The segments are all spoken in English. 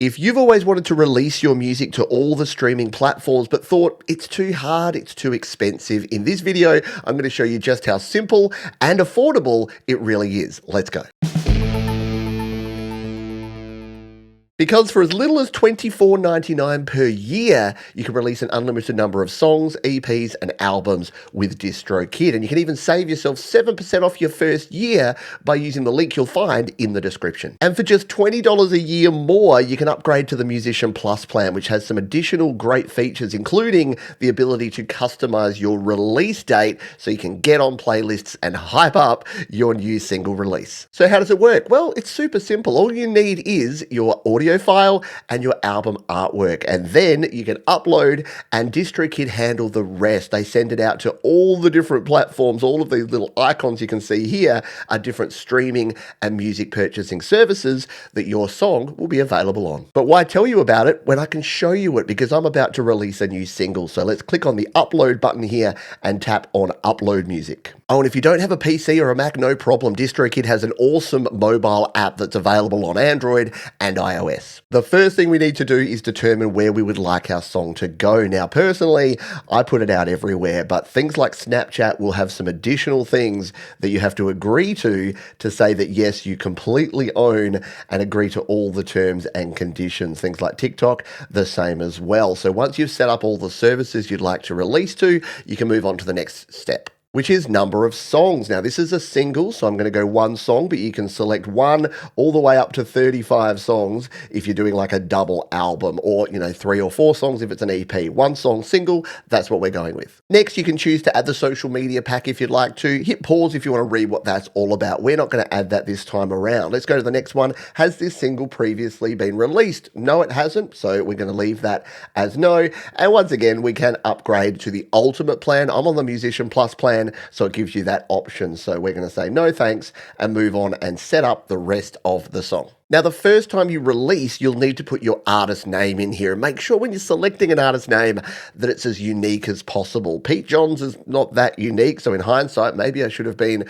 If you've always wanted to release your music to all the streaming platforms but thought it's too hard, it's too expensive, in this video, I'm going to show you just how simple and affordable it really is. Let's go. Because for as little as $24.99 per year, you can release an unlimited number of songs, EPs, and albums with DistroKid. And you can even save yourself 7% off your first year by using the link you'll find in the description. And for just $20 a year more, you can upgrade to the Musician Plus plan, which has some additional great features, including the ability to customize your release date so you can get on playlists and hype up your new single release. So how does it work? Well, it's super simple. All you need is your audio file and your album artwork, and then you can upload and DistroKid handle the rest. They send it out to all the different platforms. All of these little icons you can see here are different streaming and music purchasing services that your song will be available on. But why tell you about it when I can show you it? Because I'm about to release a new single. So let's click on the upload button here and tap on upload music. Oh, and if you don't have a PC or a Mac, no problem. DistroKid has an awesome mobile app that's available on Android and iOS. The first thing we need to do is determine where we would like our song to go. Now, personally, I put it out everywhere, but things like Snapchat will have some additional things that you have to agree to say that, yes, you completely own and agree to all the terms and conditions. Things like TikTok, the same as well. So once you've set up all the services you'd like to release to, you can move on to the next step, which is number of songs. Now, this is a single, so I'm going to go one song, but you can select one all the way up to 35 songs if you're doing like a double album, or, 3 or 4 songs if it's an EP. One song single, that's what we're going with. Next, you can choose to add the social media pack if you'd like to. Hit pause if you want to read what that's all about. We're not going to add that this time around. Let's go to the next one. Has this single previously been released? No, it hasn't, so we're going to leave that as no. And once again, we can upgrade to the ultimate plan. I'm on the Musician Plus plan, so it gives you that option. So we're going to say no thanks and move on and set up the rest of the song. Now, the first time you release, you'll need to put your artist name in here. Make sure when you're selecting an artist name that it's as unique as possible. Pete Johns is not that unique, so in hindsight, maybe I should have been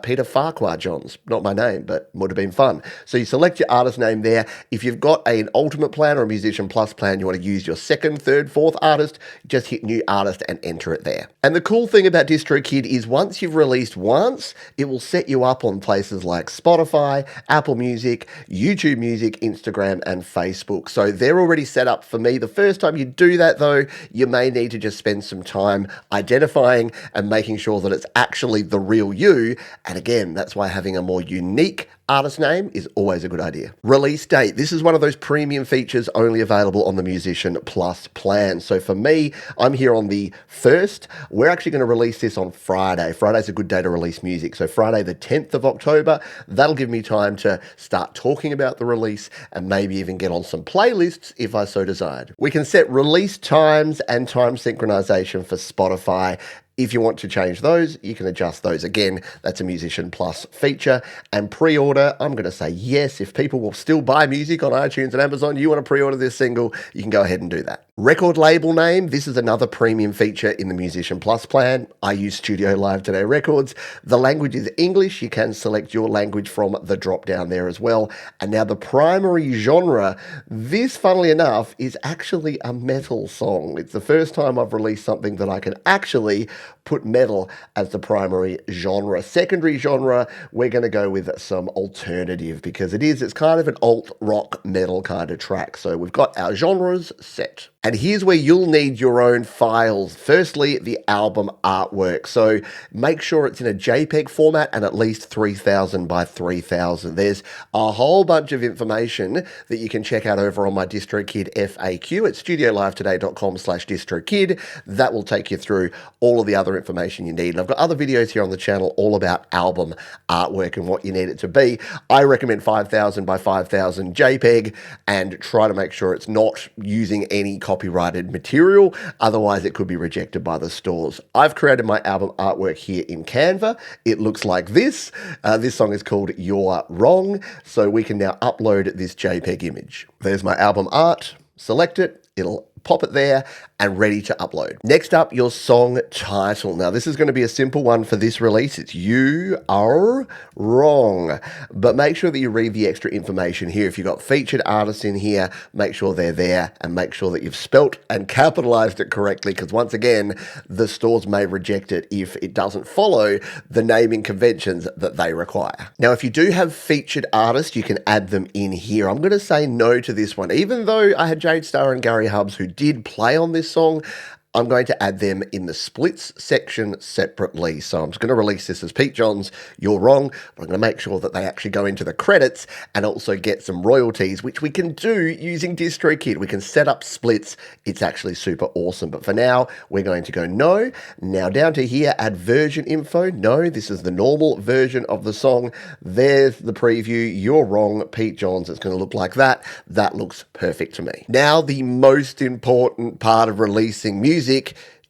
Peter Farquhar Johns. Not my name, but would have been fun. So you select your artist name there. If you've got an Ultimate plan or a Musician Plus plan, you want to use your second, third, fourth artist, just hit New Artist and enter it there. And the cool thing about DistroKid is once you've released once, it will set you up on places like Spotify, Apple Music, YouTube Music, Instagram, and Facebook. So they're already set up for me. The first time you do that, though, you may need to just spend some time identifying and making sure that it's actually the real you. And again, that's why having a more unique artist name is always a good idea. Release date. This is one of those premium features only available on the Musician Plus plan. So for me, I'm here on the 1st. We're actually going to release this on Friday. Friday's a good day to release music. So Friday the 10th of October, that'll give me time to start talking about the release and maybe even get on some playlists if I so desired. We can set release times and time synchronization for Spotify. If you want to change those, you can adjust those. Again, that's a Musician Plus feature. And pre-order, I'm going to say yes. If people will still buy music on iTunes and Amazon, you want to pre-order this single, you can go ahead and do that. Record label name, this is another premium feature in the Musician Plus plan. I use Studio Live Today Records. The language is English. You can select your language from the drop down there as well. And now the primary genre, this, funnily enough, is actually a metal song. It's the first time I've released something that I can actually put metal as the primary genre. Secondary genre, we're going to go with some alternative because it's kind of an alt rock metal kind of track. So we've got our genres set. And here's where you'll need your own files. Firstly, the album artwork. So make sure it's in a JPEG format and at least 3000 by 3000. There's a whole bunch of information that you can check out over on my DistroKid FAQ at studiolive2day.com/DistroKid. That will take you through all of the other information you need. And I've got other videos here on the channel all about album artwork and what you need it to be. I recommend 5000 by 5000 JPEG and try to make sure it's not using any copyrighted material, otherwise it could be rejected by the stores. I've created my album artwork here in Canva. It looks like this. This song is called You're Wrong, so we can now upload this JPEG image. There's my album art. Select it. It'll pop it there, and ready to upload. Next up, your song title. Now, this is going to be a simple one for this release. It's You Are Wrong. But make sure that you read the extra information here. If you've got featured artists in here, make sure they're there and make sure that you've spelt and capitalized it correctly, because once again, the stores may reject it if it doesn't follow the naming conventions that they require. Now, if you do have featured artists, you can add them in here. I'm going to say no to this one. Even though I had Jade Starr and Gary Hubbs who did play on this song, I'm going to add them in the splits section separately. So I'm just going to release this as Pete Johns, You're Wrong, but I'm going to make sure that they actually go into the credits and also get some royalties, which we can do using DistroKid. We can set up splits. It's actually super awesome. But for now, we're going to go no. Now down to here, add version info. No, this is the normal version of the song. There's the preview. You're Wrong, Pete Johns. It's going to look like that. That looks perfect to me. Now, the most important part of releasing music,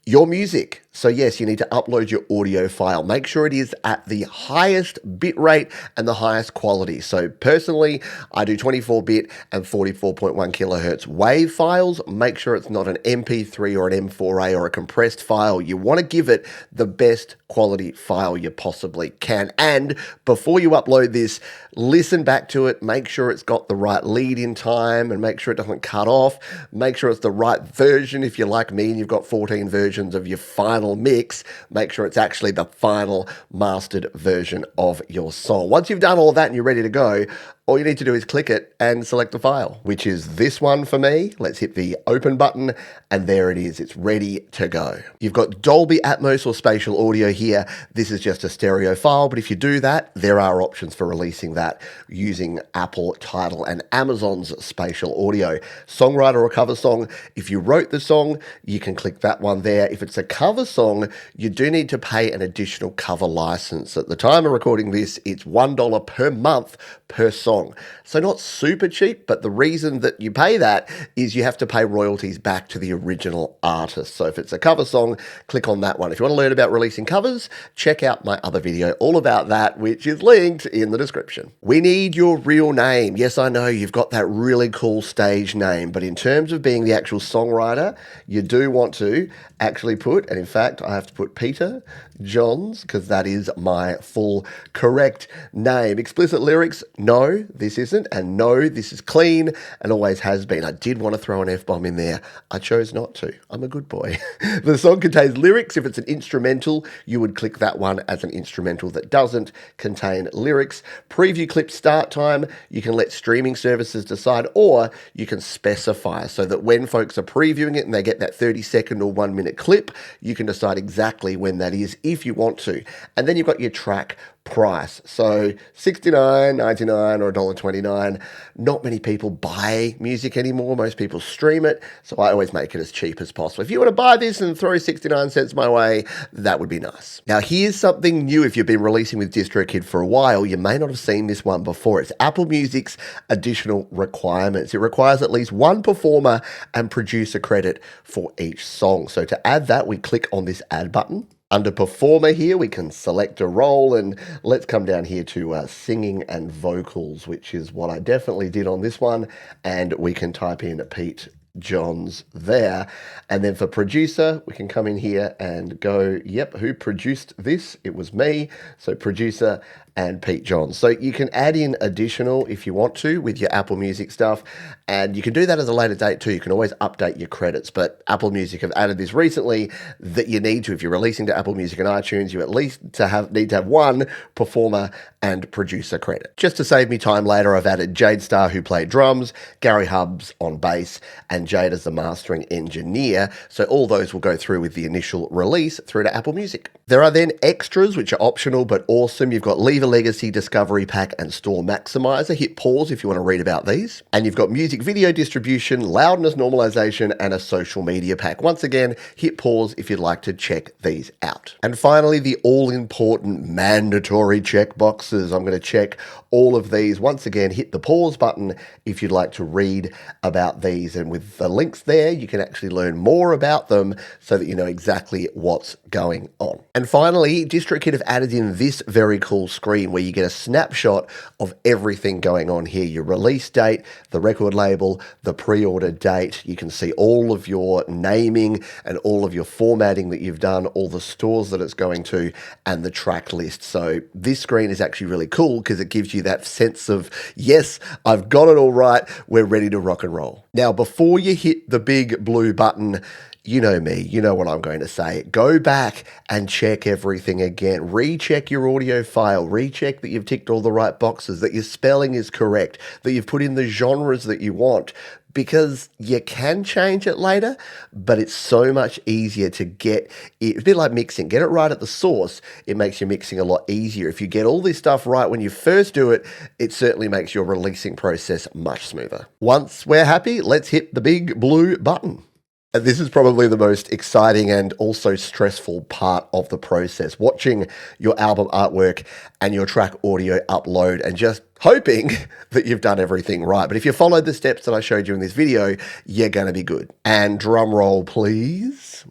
your music. So yes, you need to upload your audio file. Make sure it is at the highest bit rate and the highest quality. So personally, I do 24-bit and 44.1 kilohertz wave files. Make sure it's not an MP3 or an M4A or a compressed file. You want to give it the best quality file you possibly can. And before you upload this, listen back to it. Make sure it's got the right lead in time and make sure it doesn't cut off. Make sure it's the right version. If you're like me and you've got 14 versions of your final mix, make sure it's actually the final mastered version of your song. Once you've done all of that and you're ready to go, all you need to do is click it and select the file, which is this one for me. Let's hit the open button and there it is. It's ready to go. You've got Dolby Atmos or spatial audio here. This is just a stereo file, but if you do that, there are options for releasing that using Apple, Tidal, and Amazon's spatial audio. Songwriter or cover song, if you wrote the song, you can click that one there. If it's a cover song, you do need to pay an additional cover license. At the time of recording this, it's $1 per month per song. So not super cheap, but the reason that you pay that is you have to pay royalties back to the original artist. So if it's a cover song, click on that one. If you want to learn about releasing covers, check out my other video all about that, which is linked in the description. We need your real name. Yes, I know you've got that really cool stage name, but in terms of being the actual songwriter, you do want to actually put, and in fact, I have to put Peter Johns because that is my full correct name. Explicit lyrics, no, this isn't, and no, this is clean and always has been. I did want to throw an F-bomb in there. I chose not to. I'm a good boy. The song contains lyrics. If it's an instrumental, you would click that one as an instrumental that doesn't contain lyrics. Preview clip start time, you can let streaming services decide, or you can specify so that when folks are previewing it and they get that 30-second or 1-minute clip, you can decide exactly when that is if you want to. And then you've got your track price. So $69.99 or $1.29. Not many people buy music anymore. Most people stream it. So I always make it as cheap as possible. If you want to buy this and throw 69 cents my way, that would be nice. Now here's something new. If you've been releasing with DistroKid for a while, you may not have seen this one before. It's Apple Music's additional requirements. It requires at least one performer and producer credit for each song. So to add that, we click on this add button. Under performer here, we can select a role, and let's come down here to singing and vocals, which is what I definitely did on this one. And we can type in Pete Johns there. And then for producer, we can come in here and go, yep, who produced this? It was me. So producer and Pete Johns. So you can add in additional if you want to with your Apple Music stuff, and you can do that at a later date too. You can always update your credits, but Apple Music have added this recently that you need to, if you're releasing to Apple Music and iTunes, you at least need to have one performer and producer credit. Just to save me time later, I've added Jade Starr, who played drums, Gary Hubbs on bass, and Jade as the mastering engineer. So all those will go through with the initial release through to Apple Music. There are then extras, which are optional but awesome. You've got Leave a Legacy, Discovery Pack, and Store Maximizer. Hit pause if you want to read about these. And you've got music video distribution, loudness normalization, and a social media pack. Once again, hit pause if you'd like to check these out. And finally, the all-important mandatory checkboxes. I'm going to check all of these. Once again, hit the pause button if you'd like to read about these. And with the links there, you can actually learn more about them so that you know exactly what's going on. And finally, DistroKid have added in this very cool screen screen where you get a snapshot of everything going on here. Your release date, the record label, the pre-order date. You can see all of your naming and all of your formatting that you've done, all the stores that it's going to, and the track list. So this screen is actually really cool because it gives you that sense of, yes, I've got it all right. We're ready to rock and roll. Now, before you hit the big blue button, you know me, you know what I'm going to say. Go back and check everything again. Recheck your audio file. Recheck that you've ticked all the right boxes, that your spelling is correct, that you've put in the genres that you want, because you can change it later, but it's so much easier to get it. It's a bit like mixing. Get it right at the source. It makes your mixing a lot easier. If you get all this stuff right when you first do it, it certainly makes your releasing process much smoother. Once we're happy, let's hit the big blue button. And this is probably the most exciting and also stressful part of the process, watching your album artwork and your track audio upload and just hoping that you've done everything right. But if you followed the steps that I showed you in this video, you're going to be good. And drum roll, please.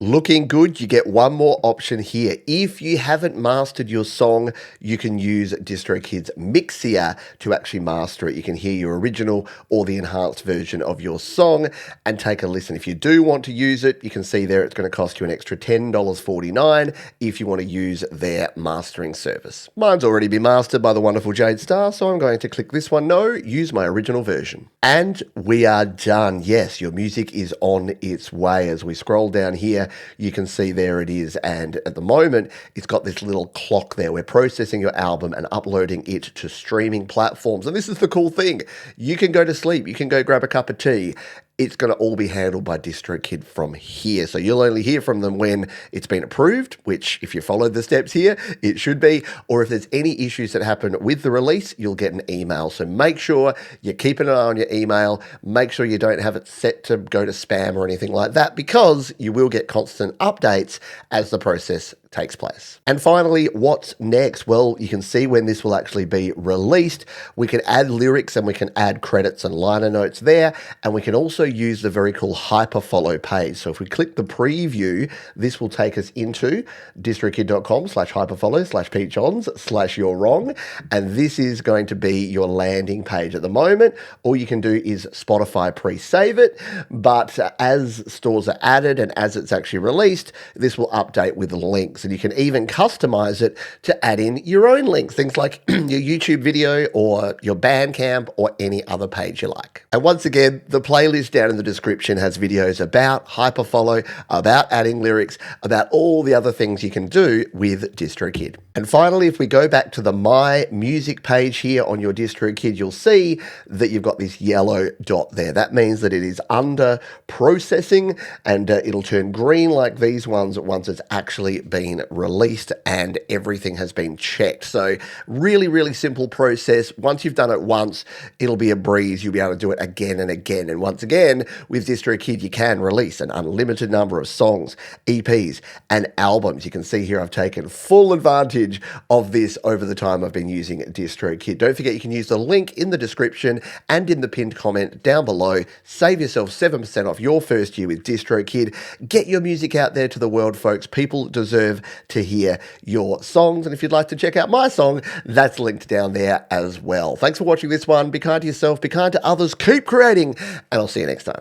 Looking good. You get one more option here. If you haven't mastered your song, you can use DistroKid's Mixer to actually master it. You can hear your original or the enhanced version of your song and take a listen. If you do want to use it, you can see there it's going to cost you an extra $10.49 if you want to use their mastering service. Mine's already been mastered by the wonderful Jade Star, so I'm going to click this one. No, use my original version. And we are done. Yes, your music is on its way. As we scroll down here, you can see there it is, and at the moment it's got this little clock there. We're processing your album and uploading it to streaming platforms, and this is the cool thing. You can go to sleep, you can go grab a cup of tea. It's going to all be handled by DistroKid from here. So you'll only hear from them when it's been approved, which if you followed the steps here, it should be. Or if there's any issues that happen with the release, you'll get an email. So make sure you're keeping an eye on your email. Make sure you don't have it set to go to spam or anything like that, because you will get constant updates as the process takes place. And finally, what's next? Well, you can see when this will actually be released. We can add lyrics and we can add credits and liner notes there. And we can also use the very cool hyperfollow page. So if we click the preview, this will take us into distrokid.com/hyperfollow/peachons/you're wrong. And this is going to be your landing page. At the moment, all you can do is Spotify pre-save it. But as stores are added and as it's actually released, this will update with links. And you can even customize it to add in your own links, things like your YouTube video or your Bandcamp or any other page you like. And once again, the playlist down in the description has videos about hyperfollow, about adding lyrics, about all the other things you can do with DistroKid. And finally, if we go back to the My Music page here on your DistroKid, you'll see that you've got this yellow dot there. That means that it is under processing, and it'll turn green like these ones once it's actually been released and everything has been checked. So really, really simple process. Once you've done it once, it'll be a breeze. You'll be able to do it again and again. And once again, with DistroKid, you can release an unlimited number of songs, EPs, and albums. You can see here I've taken full advantage of this over the time I've been using DistroKid. Don't forget you can use the link in the description and in the pinned comment down below. Save yourself 7% off your first year with DistroKid. Get your music out there to the world, folks. People deserve to hear your songs. And if you'd like to check out my song, that's linked down there as well. Thanks for watching this one. Be kind to yourself, be kind to others, keep creating, and I'll see you next time.